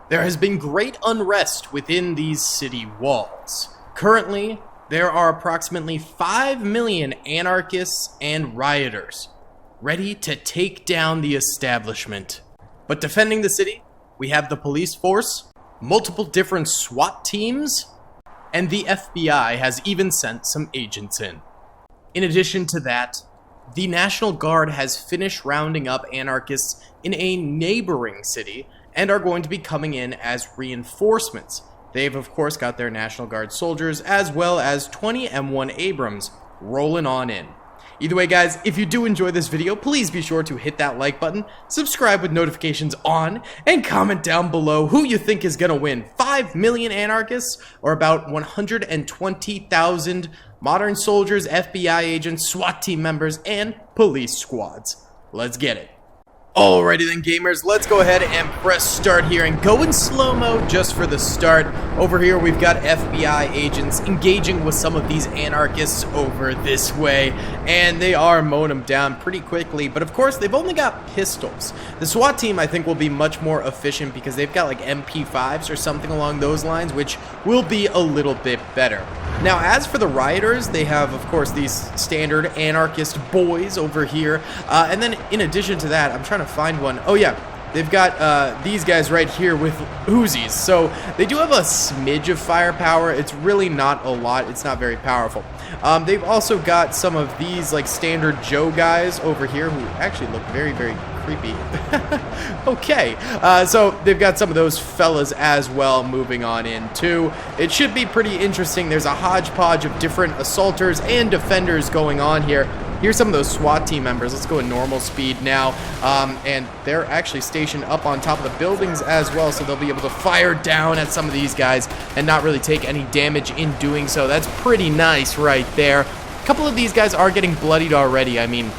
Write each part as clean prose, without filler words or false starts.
There has been great unrest within these city walls. Currently, there are approximately 5 million anarchists and rioters ready to take down the establishment. But defending the city, we have the police force, multiple different SWAT teams, and the FBI has even sent some agents in. In addition to that, the National Guard has finished rounding up anarchists in a neighboring city and are going to be coming in as reinforcements. They've of course got their National Guard soldiers as well as 20 M1 Abrams rolling on in. Either way guys, if you do enjoy this video, please be sure to hit that like button, subscribe with notifications on, and comment down below who you think is gonna win, 5 million anarchists or about 120,000 modern soldiers, FBI agents, SWAT team members, and police squads. Let's get it. Alrighty then gamers, let's go ahead and press start here and go in slow-mo just for the start. Over here we've got FBI agents engaging with some of these anarchists over this way, and they are mowing them down pretty quickly, but of course they've only got pistols. The SWAT team I think will be much more efficient because they've got like MP5s or something along those lines, which will be a little bit better. Now as for the rioters, they have of course these standard anarchist boys over here, and then in addition to that, I'm trying to find one. Oh yeah, they've got these guys right here with Uzis. So they do have a smidge of firepower. It's really not a lot. It's not very powerful. They've also got some of these like standard Joe guys over here who actually look very, very creepy. Okay, so they've got some of those fellas as well moving on in too. It should be pretty interesting. There's a hodgepodge of different assaulters and defenders going on here. Here's some of those SWAT team members. Let's go at normal speed now. And they're actually stationed up on top of the buildings as well, so they'll be able to fire down at some of these guys and not really take any damage in doing so. That's pretty nice right there. A couple of these guys are getting bloodied already. I mean,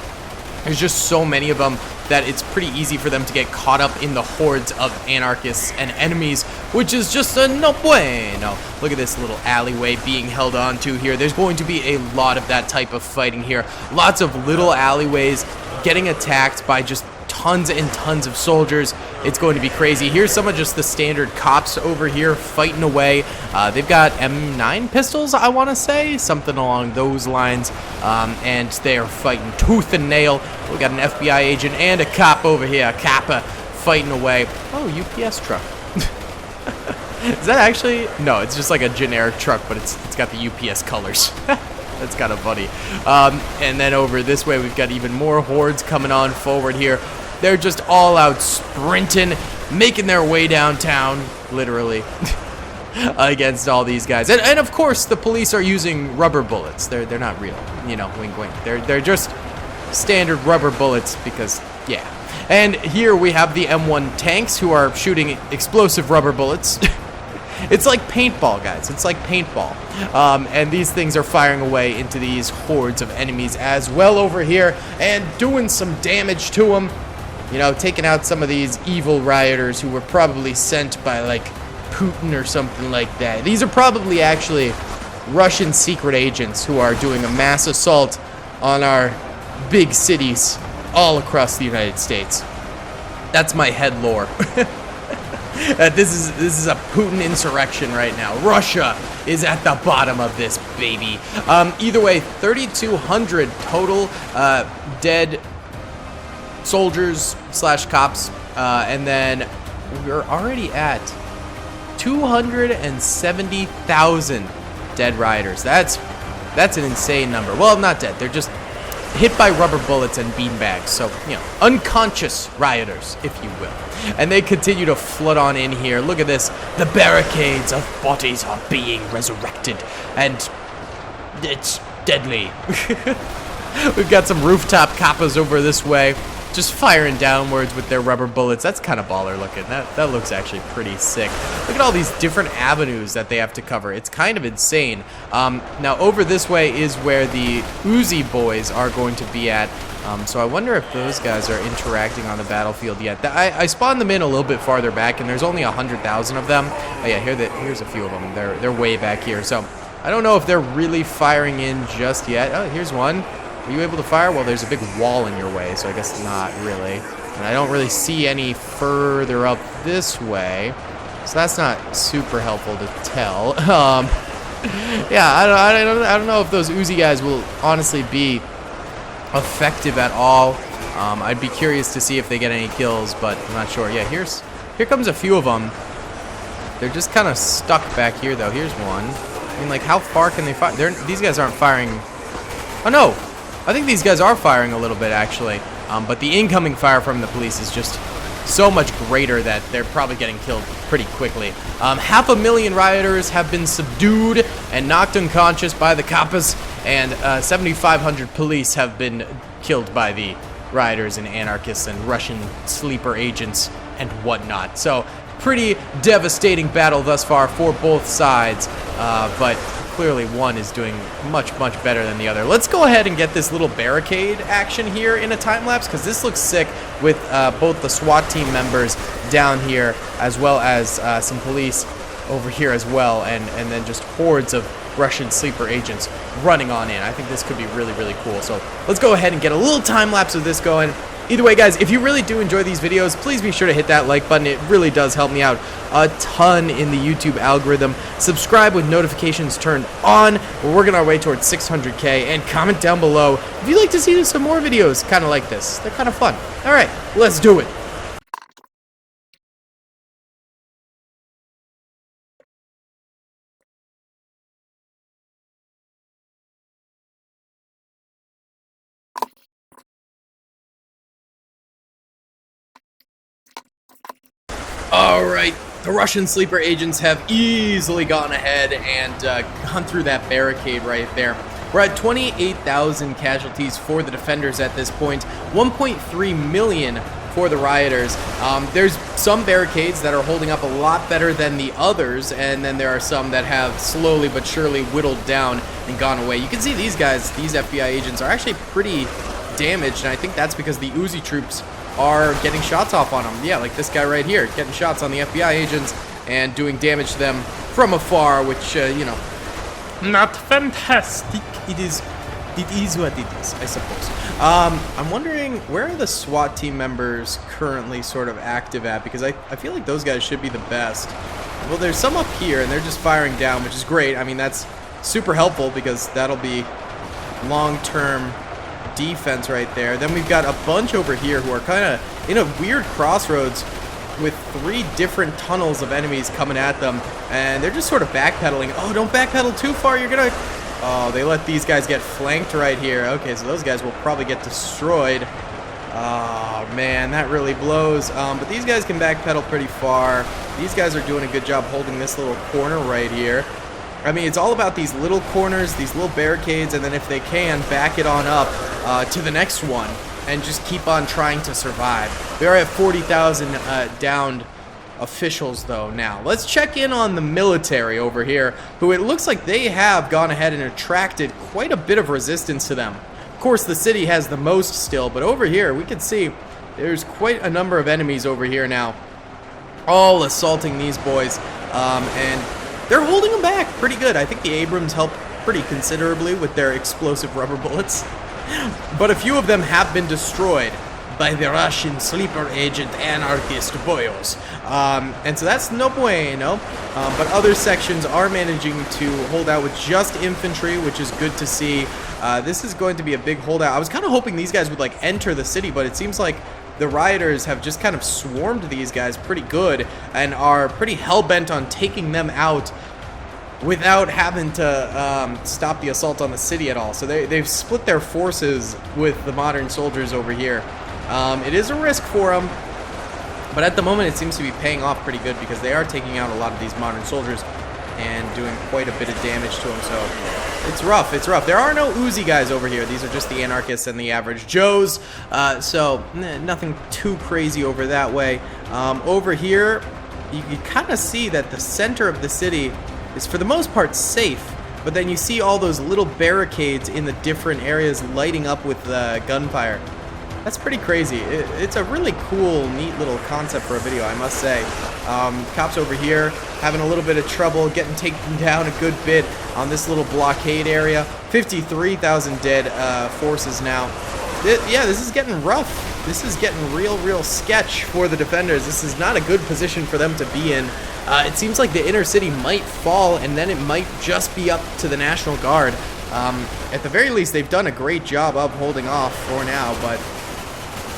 there's just so many of them that it's pretty easy for them to get caught up in the hordes of anarchists and enemies, which is just a no bueno. Look at this little alleyway being held on to here. There's going to be a lot of that type of fighting here. Lots of little alleyways getting attacked by just tons and tons of soldiers. It's going to be crazy. Here's some of just the standard cops over here fighting away. They've got M9 pistols, I want to say, something along those lines, and they're fighting tooth and nail. We got an FBI agent and a cop over here, a copper, fighting away. Oh, UPS truck. Is that actually? No, it's just like a generic truck, but it's got the UPS colors. That's kind of funny. And then over this way, we've got even more hordes coming on forward here. They're just all out sprinting, making their way downtown, literally, against all these guys. And of course, the police are using rubber bullets. They're not real, you know, wink wink. They're just standard rubber bullets because, yeah. And here we have the M1 tanks who are shooting explosive rubber bullets. It's like paintball, guys. It's like paintball. And these things are firing away into these hordes of enemies as well over here and doing some damage to them. You know, taking out some of these evil rioters who were probably sent by, like, Putin or something like that. These are probably actually Russian secret agents who are doing a mass assault on our big cities all across the United States. That's my head lore. This is a Putin insurrection right now. Russia is at the bottom of this baby. Either way, 3,200 total dead soldiers slash cops, and then we're already at 270,000 dead rioters. That's an insane number. Well, not dead. They're just hit by rubber bullets and beanbags, so, you know, unconscious rioters, if you will. And they continue to flood on in here. Look at this. The barricades of bodies are being resurrected, and it's deadly. We've got some rooftop coppers over this way, just firing downwards with their rubber bullets. That's kind of baller looking. That looks actually pretty sick. Look at all these different avenues that they have to cover. It's kind of insane. Now over this way is where the Uzi boys are going to be at. So I wonder if those guys are interacting on the battlefield yet. I spawned them in a little bit farther back, and there's only 100,000 of them. Oh yeah, here's a few of them. They're way back here. So I don't know if they're really firing in just yet. Oh, here's one. Are you able to fire? Well, there's a big wall in your way, so I guess not really. And I don't really see any further up this way. So that's not super helpful to tell. Yeah, I don't know if those Uzi guys will honestly be effective at all. I'd be curious to see if they get any kills, but I'm not sure. Yeah, here comes a few of them. They're just kind of stuck back here, though. Here's one. I mean, like, how far can they fire? These guys aren't firing. Oh, no. I think these guys are firing a little bit, actually. But the incoming fire from the police is just so much greater that they're probably getting killed pretty quickly. 500,000 rioters have been subdued and knocked unconscious by the coppers, and 7,500 police have been killed by the rioters and anarchists and Russian sleeper agents and whatnot. So, pretty devastating battle thus far for both sides, but clearly one is doing much better than the other. Let's go ahead and get this little barricade action here in a time lapse, because this looks sick with both the SWAT team members down here as well as some police over here as well, and then just hordes of Russian sleeper agents running on in. I think this could be really cool. So let's go ahead and get a little time lapse of this going. Either way, guys, if you really do enjoy these videos, please be sure to hit that like button. It really does help me out a ton in the YouTube algorithm. Subscribe with notifications turned on. We're working our way towards 600K. And comment down below if you'd like to see some more videos kind of like this. They're kind of fun. All right, let's do it. Alright, the Russian sleeper agents have easily gone ahead and gone through that barricade right there. We're at 28,000 casualties for the defenders at this point, 1.3 million for the rioters. There's some barricades that are holding up a lot better than the others, and then there are some that have slowly but surely whittled down and gone away. You can see these guys, these FBI agents, are actually pretty damaged, and I think that's because the Uzi troops are getting shots off on them. Yeah, like this guy right here, getting shots on the FBI agents and doing damage to them from afar, which, you know, not fantastic. It is what it is, I suppose. I'm wondering, where are the SWAT team members currently sort of active at? Because I feel like those guys should be the best. Well, there's some up here, and they're just firing down, which is great. I mean, that's super helpful because that'll be long-term defense right there. Then we've got a bunch over here who are kind of in a weird crossroads with 3 different tunnels of enemies coming at them, and they're just sort of backpedaling. Oh, don't backpedal too far, you're gonna... Oh, they let these guys get flanked right here. Okay, so those guys will probably get destroyed. Oh, man, that really blows. But these guys can backpedal pretty far. These guys are doing a good job holding this little corner right here. I mean, it's all about these little corners, these little barricades, and then if they can, back it on up to the next one and just keep on trying to survive. We are at 40,000 downed officials, though, now. Let's check in on the military over here, who it looks like they have gone ahead and attracted quite a bit of resistance to them. Of course, the city has the most still, but over here, we can see there's quite a number of enemies over here now, all assaulting these boys, and they're holding them back pretty good. I think the Abrams helped pretty considerably with their explosive rubber bullets. But a few of them have been destroyed by the Russian sleeper agent anarchist boyos. And so that's no bueno. But other sections are managing to hold out with just infantry, which is good to see. This is going to be a big holdout. I was kind of hoping these guys would like enter the city, but it seems like the rioters have just kind of swarmed these guys pretty good and are pretty hell-bent on taking them out without having to stop the assault on the city at all. So they've split their forces with the modern soldiers over here. It is a risk for them, but at the moment it seems to be paying off pretty good because they are taking out a lot of these modern soldiers and doing quite a bit of damage to them. So it's rough. It's rough. There are no Uzi guys over here. These are just the anarchists and the average Joes. So nothing too crazy over that way. Over here, you kind of see that the center of the city is for the most part safe, but then you see all those little barricades in the different areas lighting up with gunfire. That's pretty crazy. It's a really cool, neat little concept for a video, I must say. Cops over here having a little bit of trouble getting taken down a good bit on this little blockade area. 53,000 dead forces now. Yeah, this is getting rough. This is getting real sketch for the defenders. This is not a good position for them to be in. It seems like the inner city might fall, and then it might just be up to the National Guard. At the very least, they've done a great job of holding off for now, but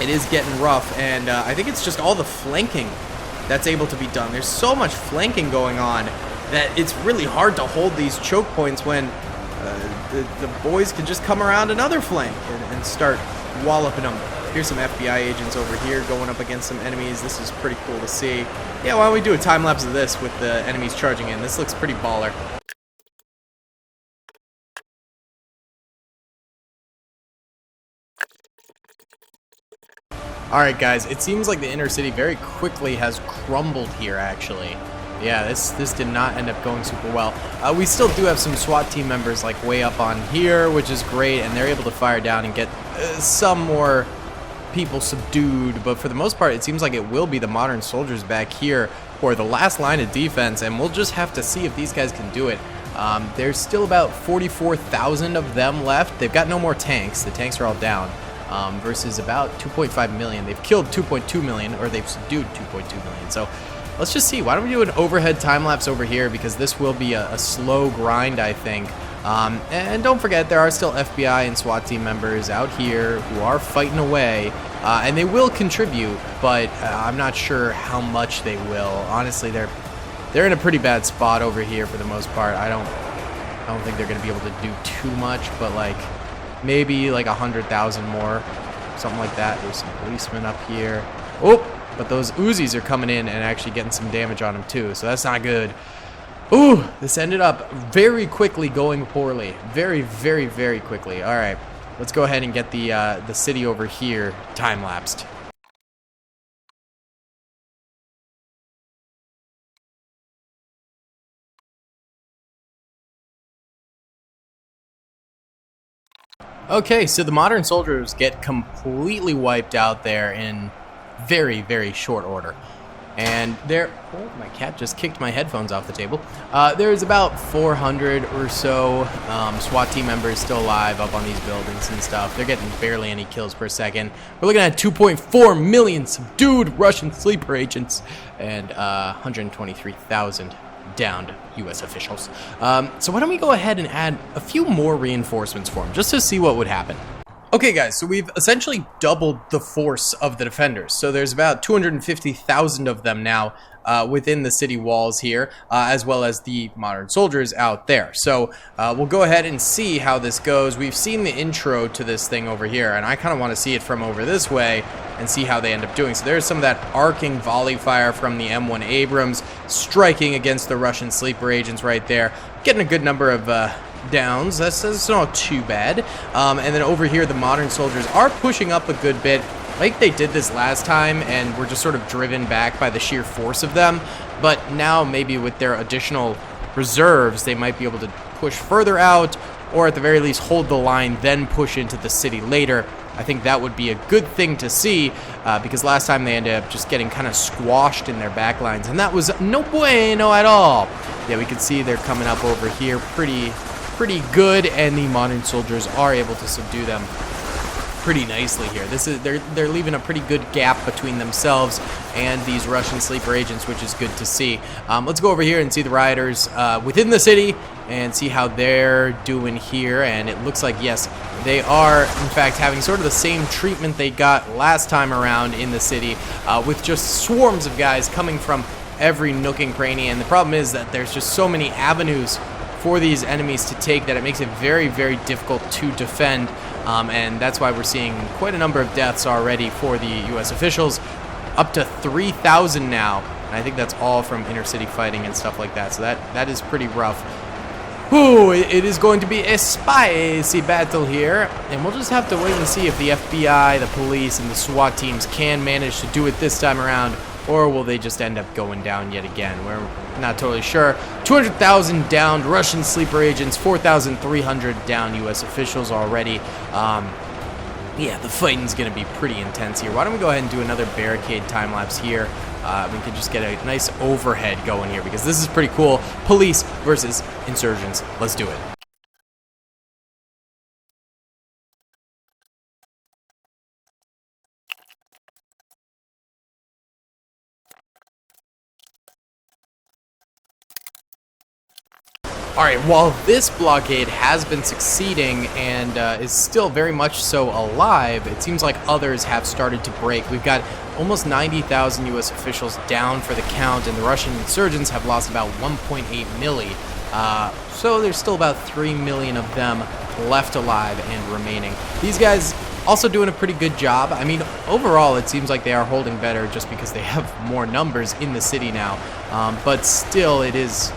it is getting rough, and I think it's just all the flanking that's able to be done. There's so much flanking going on that it's really hard to hold these choke points when the boys can just come around another flank and start walloping them. Here's some FBI agents over here going up against some enemies. This is pretty cool to see. Yeah, why don't we do a time lapse of this with the enemies charging in? This looks pretty baller. Alright guys, it seems like the inner city very quickly has crumbled here actually. Yeah, this did not end up going super well. We still do have some SWAT team members like way up on here, which is great, and they're able to fire down and get some more people subdued, but for the most part it seems like it will be the modern soldiers back here for the last line of defense, and we'll just have to see if these guys can do it. There's still about 44,000 of them left. They've got no more tanks. The tanks are all down. Versus about 2.5 million. They've killed 2.2 million, or they've subdued 2.2 million. So let's just see. Why don't we do an overhead time lapse over here, because this will be a slow grind, I think. And don't forget, there are still FBI and SWAT team members out here who are fighting away, and they will contribute, but I'm not sure how much they will. Honestly, they're in a pretty bad spot over here for the most part. I don't think they're going to be able to do too much, but like maybe like 100,000 more, something like that. There's some policemen up here. Oh, but those Uzis are coming in and actually getting some damage on them too, so that's not good. Ooh, this ended up very quickly going poorly. Very quickly. All right, let's go ahead and get the city over here time lapsed. Okay, so the modern soldiers get completely wiped out there in very short order. And there, oh, my cat just kicked my headphones off the table. There's about 400 or so SWAT team members still alive up on these buildings and stuff. They're getting barely any kills per second. We're looking at 2.4 million subdued Russian sleeper agents and 123,000 downed U.S. officials. So why don't we go ahead and add a few more reinforcements for them, just to see what would happen. Okay guys, so we've essentially doubled the force of the defenders. So there's about 250,000 of them now within the city walls here, as well as the modern soldiers out there. So we'll go ahead and see how this goes. We've seen the intro to this thing over here, and I kind of want to see it from over this way and see how they end up doing. So there's some of that arcing volley fire from the M1 Abrams striking against the Russian sleeper agents right there, getting a good number of downs. That's not too bad. And then over here, the modern soldiers are pushing up a good bit. Like they did this last time, and were just sort of driven back by the sheer force of them. But now, maybe with their additional reserves, they might be able to push further out, or at the very least hold the line, then push into the city later. I think that would be a good thing to see, because last time they ended up just getting kind of squashed in their back lines, and that was no bueno at all. Yeah, we can see they're coming up over here pretty good, and the modern soldiers are able to subdue them pretty nicely here. They're leaving a pretty good gap between themselves and these Russian sleeper agents, which is good to see. Let's go over here and see the rioters within the city and see how they're doing here. And it looks like, yes, they are in fact having sort of the same treatment they got last time around in the city, with just swarms of guys coming from every nook and cranny. And the problem is that there's just so many avenues for these enemies to take that it makes it very difficult to defend, and that's why we're seeing quite a number of deaths already for the U.S. officials, up to 3,000 now, and I think that's all from inner city fighting and stuff like that, so that is pretty rough. Ooh, it is going to be a spicy battle here, and we'll just have to wait and see if the FBI, the police, and the SWAT teams can manage to do it this time around, or will they just end up going down yet again? We're not totally sure. 200,000 downed Russian sleeper agents, 4,300 down U.S. officials already. Yeah, the fighting's going to be pretty intense here. Why don't we go ahead and do another barricade time lapse here? We can just get a nice overhead going here, because this is pretty cool. Police versus insurgents. Let's do it. Alright, while this blockade has been succeeding and is still very much so alive, it seems like others have started to break. We've got almost 90,000 U.S. officials down for the count, and the Russian insurgents have lost about 1.8 milli. So there's still about 3 million of them left alive and remaining. These guys also doing a pretty good job. I mean, overall, it seems like they are holding better just because they have more numbers in the city now. But still, it is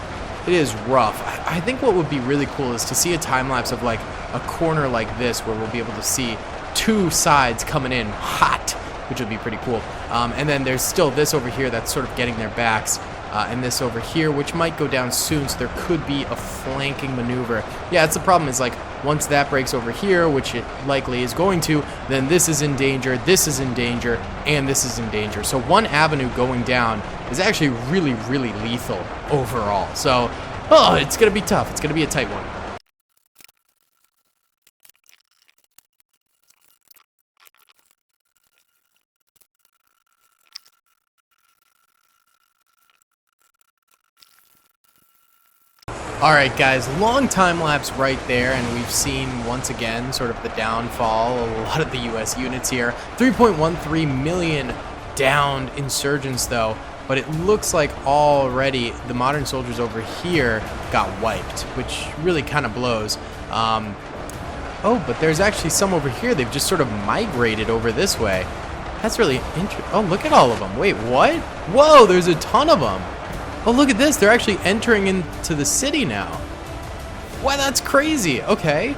rough. I think what would be really cool is to see a time lapse of like a corner like this where we'll be able to see two sides coming in hot, which would be pretty cool. And then there's still this over here that's sort of getting their backs, and this over here, which might go down soon, so there could be a flanking maneuver. Yeah, it's the problem is like once that breaks over here, which it likely is going to, then this is in danger, this is in danger, and this is in danger. So one avenue going down is actually really, really lethal overall. So, oh, it's going to be tough. It's going to be a tight one. Alright guys, long time lapse right there, and we've seen once again sort of the downfall of a lot of the US units here. 3.13 million downed insurgents though, but it looks like already the modern soldiers over here got wiped, which really kind of blows. Oh, but there's actually some over here. They've just sort of migrated over this way. That's really interesting. Oh, look at all of them. Wait, what? Whoa, there's a ton of them. Oh, look at this. They're actually entering into the city now. Wow, that's crazy. Okay.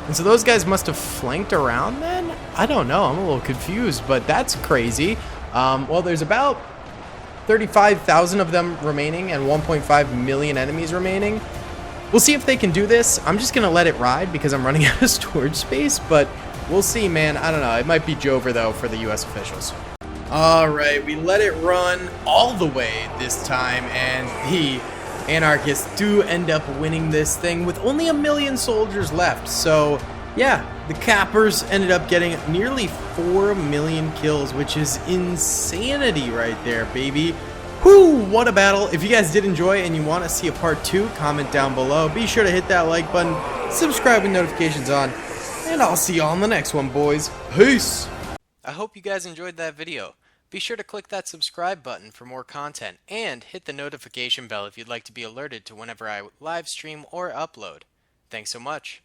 And so those guys must have flanked around then? I don't know. I'm a little confused, but that's crazy. Well, there's about 35,000 of them remaining and 1.5 million enemies remaining. We'll see if they can do this. I'm just going to let it ride because I'm running out of storage space, but we'll see, man. I don't know. It might be Jover, though, for the U.S. officials. Alright, we let it run all the way this time, and the anarchists do end up winning this thing with only 1 million soldiers left. So, yeah, the cappers ended up getting nearly 4 million kills, which is insanity right there, baby. Whew, what a battle. If you guys did enjoy and you want to see a part 2, comment down below. Be sure to hit that like button, subscribe with notifications on, and I'll see y'all in the next one, boys. Peace! I hope you guys enjoyed that video. Be sure to click that subscribe button for more content, and hit the notification bell if you'd like to be alerted to whenever I live stream or upload. Thanks so much.